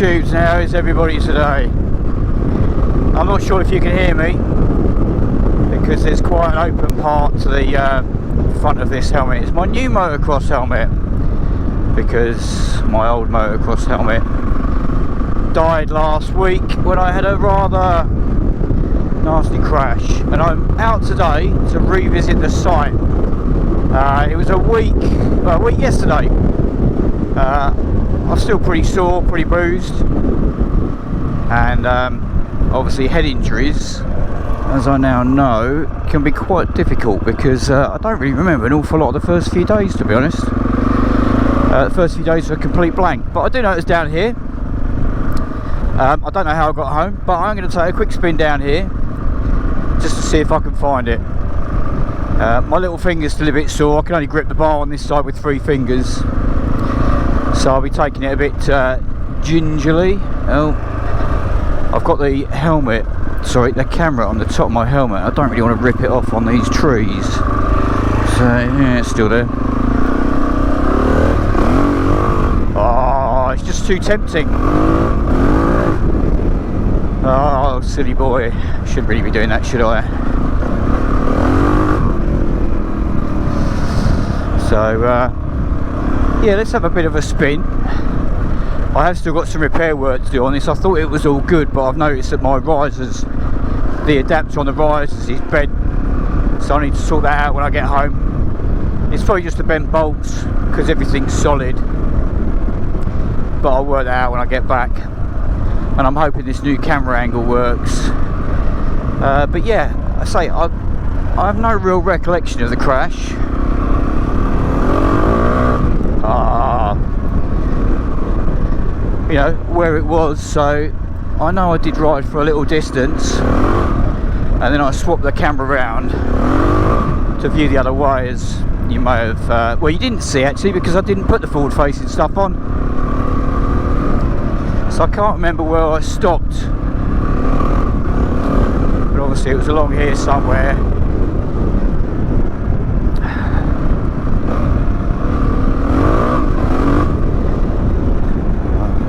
tubes now. Is everybody today? I'm not sure if you can hear me because there's quite an open part to the front of this helmet. It's my new motocross helmet because my old motocross helmet died last week when I had a rather nasty crash, and I'm out today to revisit the site. It was a week yesterday. I'm still pretty sore, pretty bruised, and obviously head injuries, as I now know, can be quite difficult because I don't really remember an awful lot of the first few days, to be honest. The first few days were a complete blank, but I do know it's down here. I don't know how I got home, but I'm going to take a quick spin down here just to see if I can find it. My little finger's still a bit sore. I can only grip the bar on this side with 3 fingers, so I'll be taking it a bit gingerly. Oh, I've got the helmet, sorry, the camera on the top of my helmet. I don't really want to rip it off on these trees, so yeah, it's still there. Oh, it's just too tempting. Oh, silly boy. Shouldn't really be doing that, should I? So, yeah, let's have a bit of a spin. I have still got some repair work to do on this. I thought it was all good, but I've noticed that my risers, the adapter on the risers is bent. So I need to sort that out when I get home. It's probably just the bent bolts because everything's solid. But I'll work that out when I get back. And I'm hoping this new camera angle works. But yeah, I say I have no real recollection of the crash. You know where it was, so I know I did ride for a little distance, and then I swapped the camera around to view the other way, as you may have. Well, you didn't see actually because I didn't put the forward-facing stuff on. So I can't remember where I stopped, but obviously it was along here somewhere.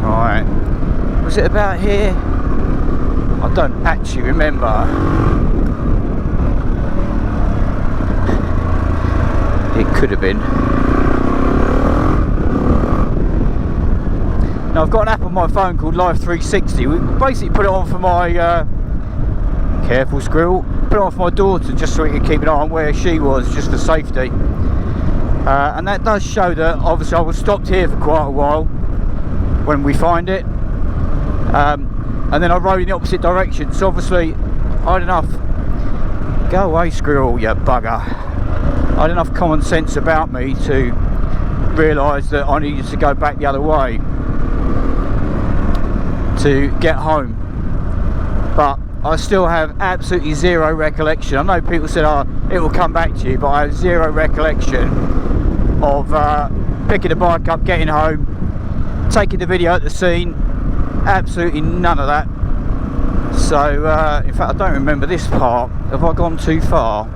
Right, was it about here? I don't actually remember. It could have been. Now I've got an app on my phone called Live 360. We basically put it on for my careful squirrel, put it on for my daughter just so we could keep an eye on where she was, just for safety. And that does show that obviously I was stopped here for quite a while when we find it, and then I rode in the opposite direction. So obviously I had enough, go away squirrel, you bugger. I had enough common sense about me to realise that I needed to go back the other way to get home. But I still have absolutely zero recollection. I know people said, oh, it will come back to you, but I have zero recollection of picking the bike up, getting home, taking the video at the scene. Absolutely none of that. So in fact I don't remember this part. Have I gone too far?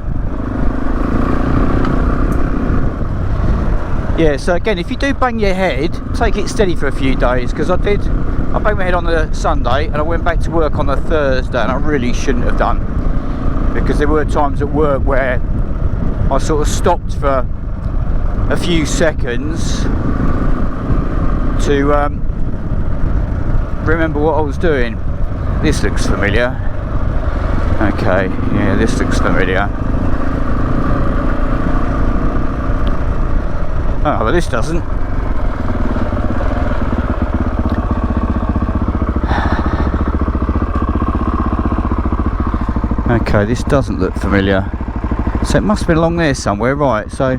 Yeah, so again, if you do bang your head, take it steady for a few days, because I banged my head on the Sunday and I went back to work on the Thursday, and I really shouldn't have done, because there were times at work where I sort of stopped for a few seconds to remember what I was doing. This looks familiar. Okay, yeah, this looks familiar. Oh, but this doesn't. Okay, this doesn't look familiar. So it must have been along there somewhere, right? So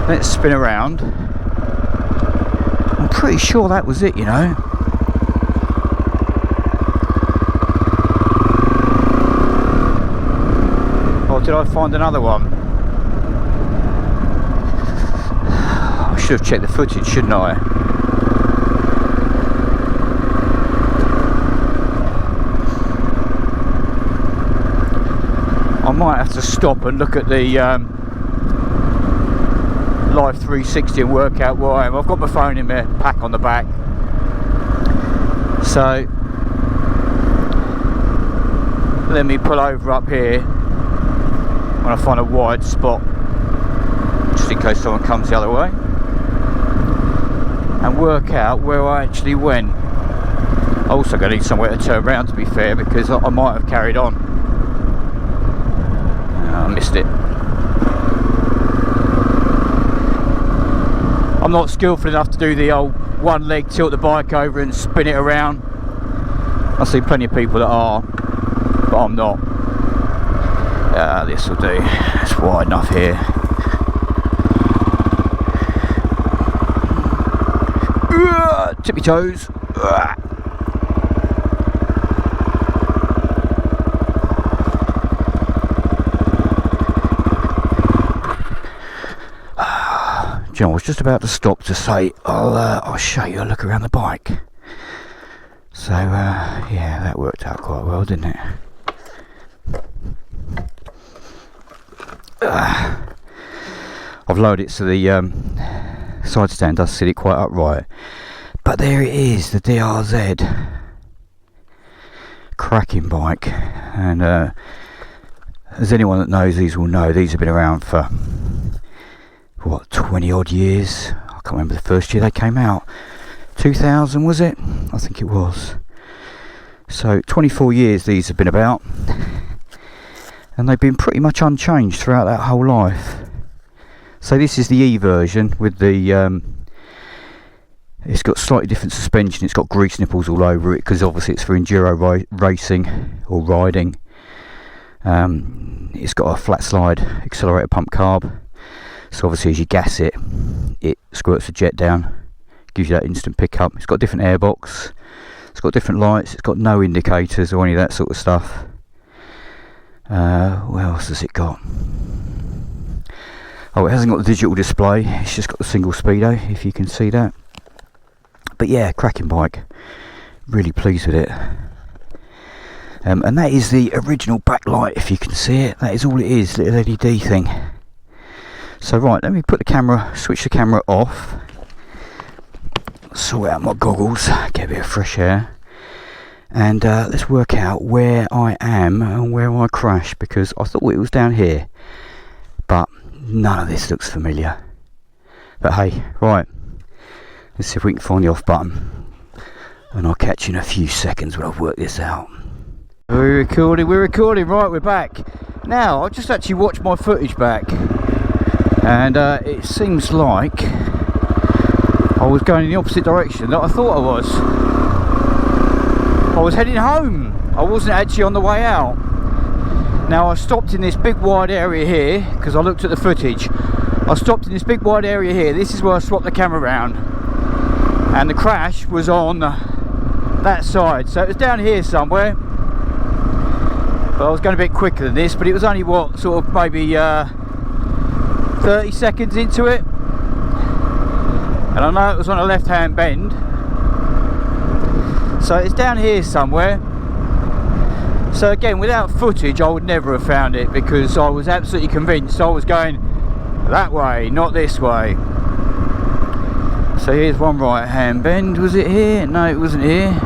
let's spin around. I'm pretty sure that was it, you know. Or did I find another one? I should have checked the footage, shouldn't I? I might have to stop and look at the Live 360 and work out where I am. I've got my phone in my pack on the back, so let me pull over up here when I find a wide spot, just in case someone comes the other way, and work out where I actually went. Also going to need somewhere to turn around, to be fair, because I might have carried on. I missed it. I'm not skillful enough to do the old one leg tilt the bike over and spin it around. I see plenty of people that are, but I'm not. This will do. It's wide enough here. Tippy toes. I was just about to stop to say I'll show you a look around the bike. So yeah, that worked out quite well, didn't it? I've lowered it so the side stand does sit it quite upright, but there it is, the DRZ. Cracking bike, and as anyone that knows these will know, these have been around for what, 20 odd years. I can't remember the first year they came out. 2000 was it? I think it was. So 24 years these have been about, and they've been pretty much unchanged throughout that whole life. So this is the E version with the it's got slightly different suspension. It's got grease nipples all over it because obviously it's for enduro racing or riding. It's got a flat slide accelerator pump carb. So obviously as you gas it, it squirts the jet down, gives you that instant pickup. It's got a different airbox, it's got different lights, it's got no indicators or any of that sort of stuff. What else has it got? Oh, it hasn't got the digital display, it's just got the single speedo, if you can see that. But yeah, cracking bike, really pleased with it. And that is the original backlight, if you can see it. That is all it is, little LED thing. So right, let me put the camera, switch the camera off, sort out my goggles, get a bit of fresh air, and let's work out where I am and where I crashed, because I thought it was down here, but none of this looks familiar. But hey, right, let's see if we can find the off button, and I'll catch you in a few seconds when I've worked this out. We're recording, right, we're back. Now, I've just actually watched my footage back, and it seems like I was going in the opposite direction that I thought I was. I was heading home. I wasn't actually on the way out. Now I stopped in this big wide area here because I looked at the footage. I stopped in this big wide area here. This is where I swapped the camera around, and the crash was on that side, so it was down here somewhere. But I was going a bit quicker than this, but it was only what, sort of maybe 30 seconds into it, and I know it was on a left hand bend, so it's down here somewhere. So again, without footage I would never have found it, because I was absolutely convinced I was going that way, not this way. So here's one right hand bend. Was it here? No, it wasn't here.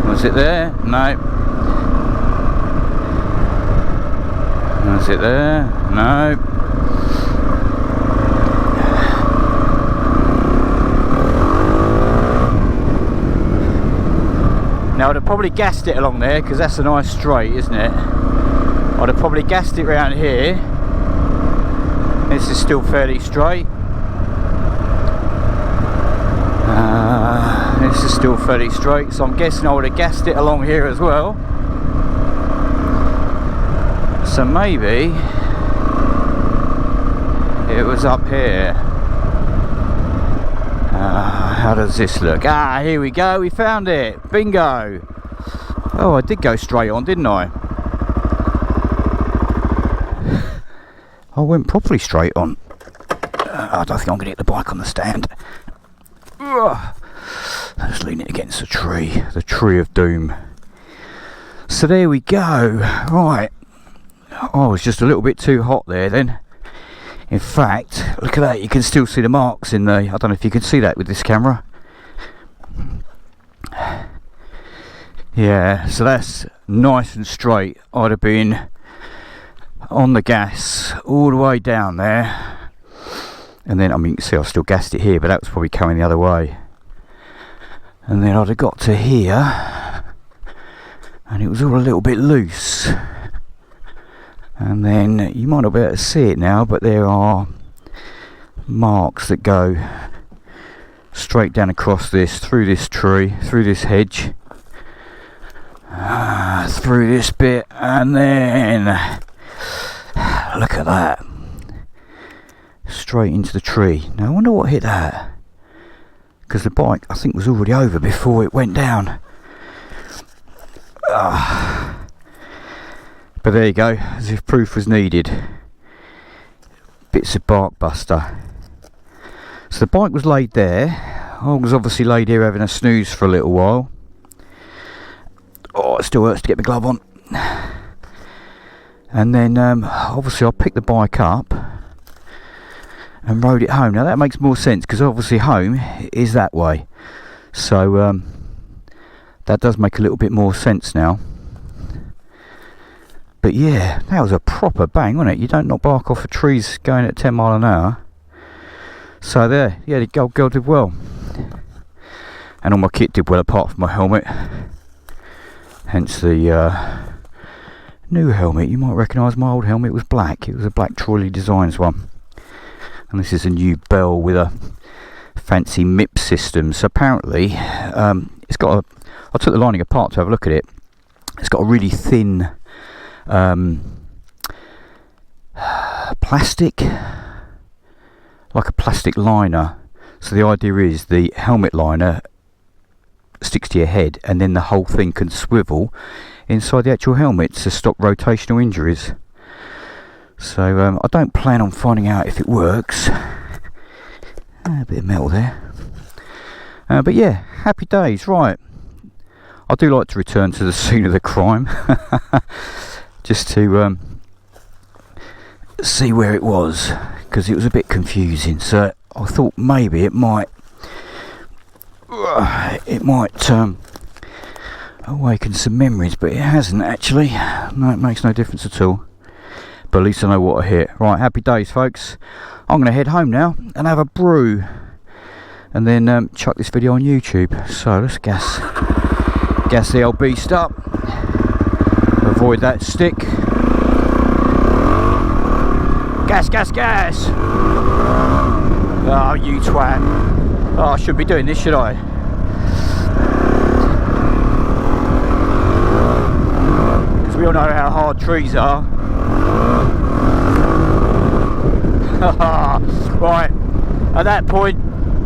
Was it there? No. Was it there? No. Now I'd have probably gassed it along there, because that's a nice straight, isn't it? I'd have probably gassed it around here. This is still fairly straight. This is still fairly straight, so I'm guessing I would have gassed it along here as well. So maybe it was up here. How does this look? Ah, here we go, we found it. Bingo. Oh, I did go straight on, didn't I? I went properly straight on. I don't think I'm going to get the bike on the stand. Let's lean it against the tree of doom. So there we go. Right. I was just a little bit too hot there then. In fact, look at that, you can still see the marks in the, I don't know if you can see that with this camera. Yeah, so that's nice and straight. I'd have been on the gas all the way down there, and then, I mean, you can see I've still gassed it here, but that was probably coming the other way. And then I'd have got to here, and it was all a little bit loose. And then you might not be able to see it now, but there are marks that go straight down across this, through this tree, through this hedge, through this bit, and then look at that, straight into the tree. Now I wonder what hit that, because the bike I think was already over before it went down. But there you go, as if proof was needed. Bits of bark buster. So the bike was laid there. I was obviously laid here having a snooze for a little while. Oh, it still hurts to get my glove on. And then obviously I picked the bike up and rode it home. Now that makes more sense, because obviously home is that way. So that does make a little bit more sense now. But yeah, that was a proper bang, wasn't it? You don't knock bark off of trees going at 10 mile an hour. So there, yeah, the old girl did well. And all my kit did well apart from my helmet. Hence the new helmet. You might recognise my old helmet was black. It was a black Trolley Designs one. And this is a new bell with a fancy MIP system. So apparently, it's got a... I took the lining apart to have a look at it. It's got a really thin... plastic, like a plastic liner. So the idea is the helmet liner sticks to your head, and then the whole thing can swivel inside the actual helmet to stop rotational injuries. So I don't plan on finding out if it works. A bit of metal there, but yeah, happy days. Right, I do like to return to the scene of the crime. Just to see where it was, because it was a bit confusing. So I thought maybe it might awaken some memories, but it hasn't actually. No, it makes no difference at all. But at least I know what I hit. Right, happy days, folks. I'm going to head home now and have a brew, and then chuck this video on YouTube. So let's gas the old beast up. Avoid that stick. Gas, gas, gas! Oh, you twat. Oh, I shouldn't be doing this, should I? Because we all know how hard trees are. Right, at that point,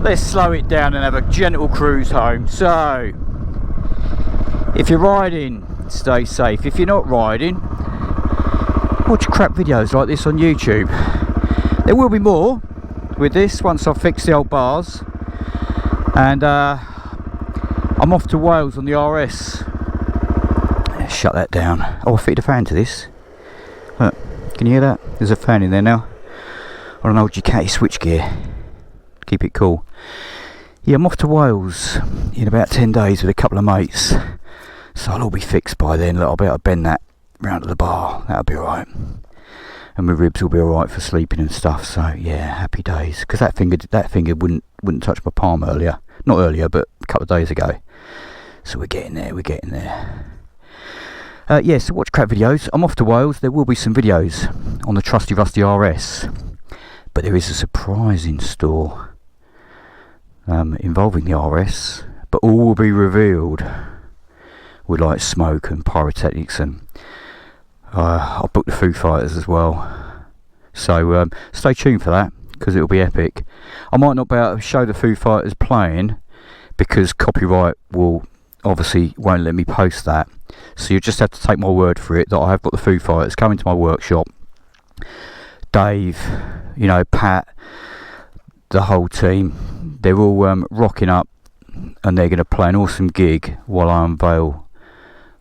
let's slow it down and have a gentle cruise home. So, if you're riding, stay safe. If you're not riding, watch crap videos like this on YouTube. There will be more with this once I've fixed the old bars. And I'm off to Wales on the RS. Shut that down. Oh, I fitted a fan to this. Look, can you hear that? There's a fan in there now. On an old Ducati switchgear. Keep it cool. Yeah, I'm off to Wales in about 10 days with a couple of mates. So I'll all be fixed by then. Look, I'll be able to bend that round to the bar. That'll be alright. And my ribs will be alright for sleeping and stuff. So yeah, happy days. Because that finger wouldn't touch my palm earlier. Not earlier, but a couple of days ago. So we're getting there. Yeah, so watch crap videos. I'm off to Wales. There will be some videos on the trusty rusty RS. But there is a surprise in store involving the RS. But all will be revealed with like smoke and pyrotechnics, and I'll book the Foo Fighters as well. So stay tuned for that, because it'll be epic. I might not be able to show the Foo Fighters playing because copyright won't let me post that. So you just have to take my word for it that I have got the Foo Fighters coming to my workshop. Dave, Pat, the whole team, they're all rocking up, and they're going to play an awesome gig while I unveil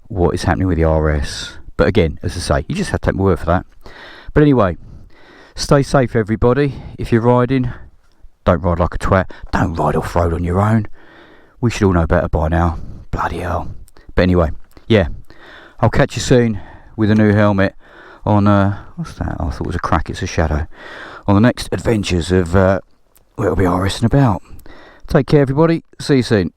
what is happening with the RS. But again, as I say, you just have to take my word for that. But anyway, stay safe everybody. If you're riding, don't ride like a twat. Don't ride off-road on your own. We should all know better by now. Bloody hell. But anyway, yeah, I'll catch you soon with a new helmet on, what's that? I thought it was a crack, it's a shadow. On the next adventures of, where we'll be RSing about. Take care everybody, see you soon.